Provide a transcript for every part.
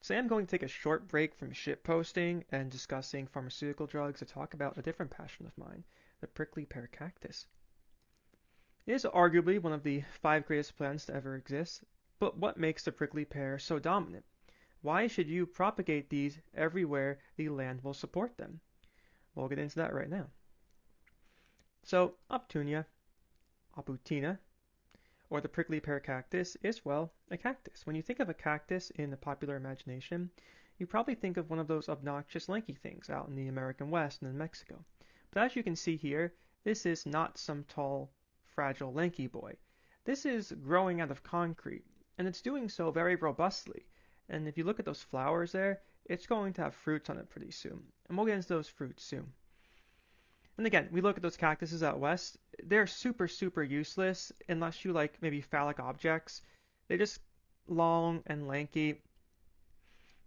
Today I'm going to take a short break from shitposting and discussing pharmaceutical drugs to talk about a different passion of mine, the prickly pear cactus. It is arguably one of the 5 greatest plants to ever exist, but what makes the prickly pear so dominant? Why should you propagate these everywhere the land will support them? We'll get into that right now. So, Opuntia, or the prickly pear cactus is, well, a cactus. When you think of a cactus in the popular imagination, you probably think of one of those obnoxious lanky things out in the American West and in Mexico. But as you can see here, this is not some tall, fragile, lanky boy. This is growing out of concrete, and it's doing so very robustly. And if you look at those flowers there, it's going to have fruits on it pretty soon. And we'll get into those fruits soon. And again, we look at those cactuses out west, they're super, super useless unless you like maybe phallic objects. They're just long and lanky.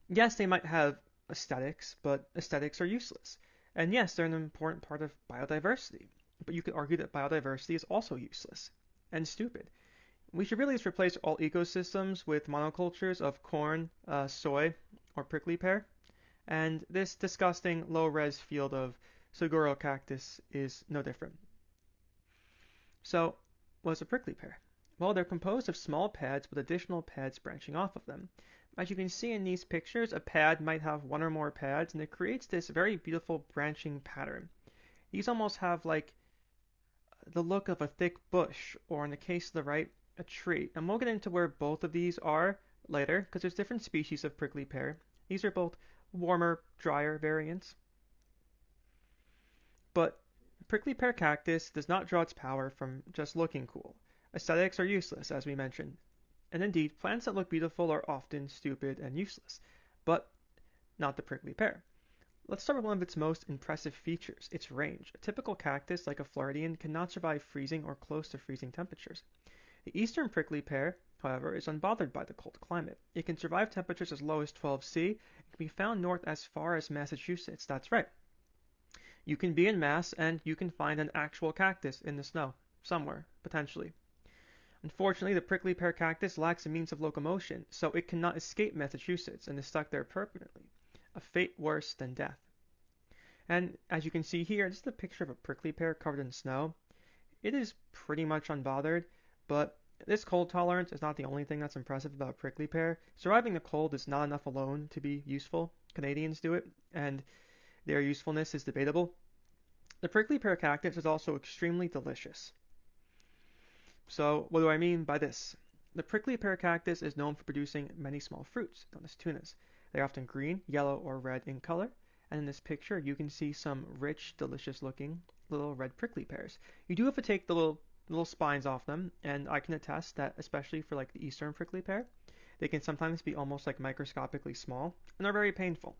Yes, they might have aesthetics, but aesthetics are useless. And yes, they're an important part of biodiversity. But you could argue that biodiversity is also useless and stupid. We should really just replace all ecosystems with monocultures of corn, soy, or prickly pear. And this disgusting low-res field of Saguaro cactus is no different. So, what's a prickly pear? Well, they're composed of small pads with additional pads branching off of them. As you can see in these pictures, a pad might have one or more pads, and it creates this very beautiful branching pattern. These almost have like the look of a thick bush, or in the case of the right, a tree. And we'll get into where both of these are later, because there's different species of prickly pear. These are both warmer, drier variants. But prickly pear cactus does not draw its power from just looking cool. Aesthetics are useless, as we mentioned. And indeed, plants that look beautiful are often stupid and useless. But not the prickly pear. Let's start with one of its most impressive features, its range. A typical cactus, like a Floridian, cannot survive freezing or close to freezing temperatures. The eastern prickly pear, however, is unbothered by the cold climate. It can survive temperatures as low as 12°C and can be found north as far as Massachusetts. That's right. You can be in Mass and you can find an actual cactus in the snow, somewhere, potentially. Unfortunately, the prickly pear cactus lacks a means of locomotion, so it cannot escape Massachusetts and is stuck there permanently, a fate worse than death. And as you can see here, this is a picture of a prickly pear covered in snow. It is pretty much unbothered, but this cold tolerance is not the only thing that's impressive about prickly pear. Surviving the cold is not enough alone to be useful. Canadians do it, and their usefulness is debatable. The prickly pear cactus is also extremely delicious. So, what do I mean by this? The prickly pear cactus is known for producing many small fruits, known as tunas. They're often green, yellow, or red in color, and in this picture you can see some rich, delicious looking little red prickly pears. You do have to take the little spines off them, and I can attest that especially for like the eastern prickly pear, they can sometimes be almost like microscopically small, and are very painful.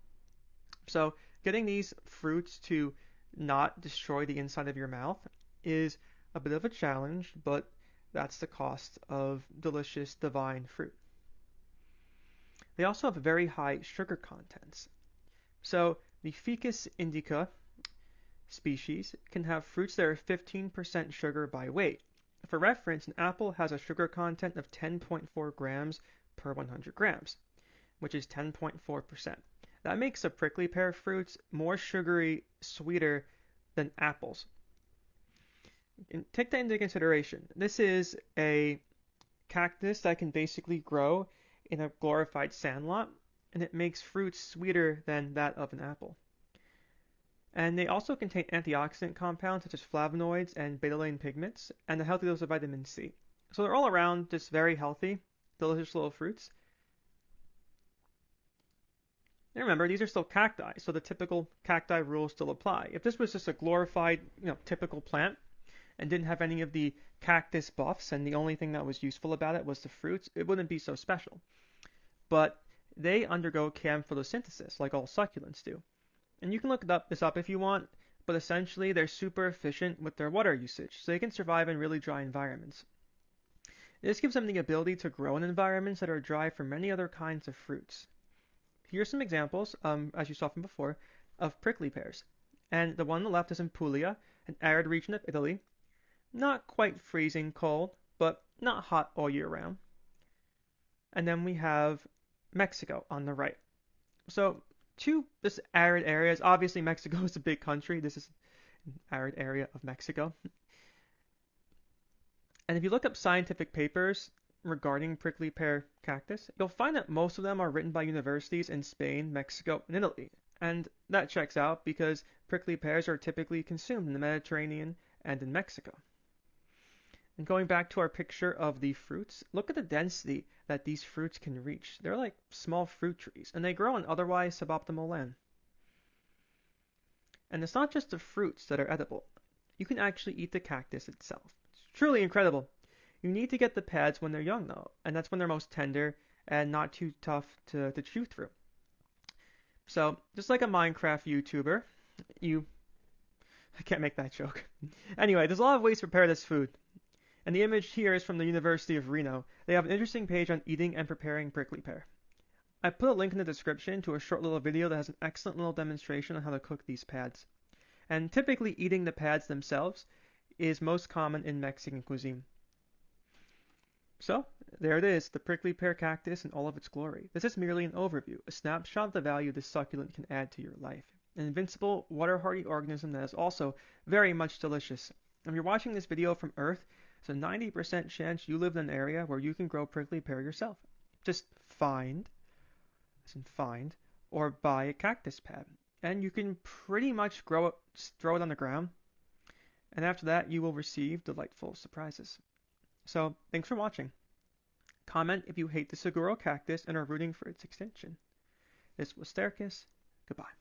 So getting these fruits to not destroy the inside of your mouth is a bit of a challenge, but that's the cost of delicious divine fruit. They also have very high sugar contents. So the Ficus indica species can have fruits that are 15% sugar by weight. For reference, an apple has a sugar content of 10.4 grams per 100 grams, which is 10.4%. That makes the prickly pear fruits more sugary, sweeter than apples. And take that into consideration. This is a cactus that can basically grow in a glorified sandlot, and it makes fruits sweeter than that of an apple. And they also contain antioxidant compounds such as flavonoids and betalain pigments, and a healthy dose of vitamin C. So they're all around just very healthy, delicious little fruits. And remember, these are still cacti, so the typical cacti rules still apply. If this was just a glorified, typical plant and didn't have any of the cactus buffs, and the only thing that was useful about it was the fruits, it wouldn't be so special. But they undergo chem photosynthesis, like all succulents do. And you can look this up if you want, but essentially they're super efficient with their water usage, so they can survive in really dry environments. This gives them the ability to grow in environments that are dry for many other kinds of fruits. Here are some examples, as you saw from before, of prickly pears. And the one on the left is in Puglia, an arid region of Italy. Not quite freezing cold, but not hot all year round. And then we have Mexico on the right. So to this arid areas, obviously Mexico is a big country. This is an arid area of Mexico. And if you look up scientific papers regarding prickly pear cactus, you'll find that most of them are written by universities in Spain, Mexico, and Italy. And that checks out because prickly pears are typically consumed in the Mediterranean and in Mexico. And going back to our picture of the fruits, look at the density that these fruits can reach. They're like small fruit trees, and they grow in otherwise suboptimal land. And it's not just the fruits that are edible. You can actually eat the cactus itself. It's truly incredible. You need to get the pads when they're young, though, and that's when they're most tender and not too tough to chew through. So, just like a Minecraft YouTuber, you. I can't make that joke. Anyway, there's a lot of ways to prepare this food. And the image here is from the University of Reno. They have an interesting page on eating and preparing prickly pear. I put a link in the description to a short little video that has an excellent little demonstration on how to cook these pads. And typically eating the pads themselves is most common in Mexican cuisine. So, there it is, the prickly pear cactus in all of its glory. This is merely an overview, a snapshot of the value this succulent can add to your life. An invincible, water-hardy organism that is also very much delicious. If you're watching this video from Earth, there's a 90% chance you live in an area where you can grow prickly pear yourself. Just find, or buy a cactus pad. And you can pretty much grow it, just throw it on the ground. And after that, you will receive delightful surprises. So, thanks for watching. Comment if you hate the saguaro cactus and are rooting for its extinction. This was Sterkis. Goodbye.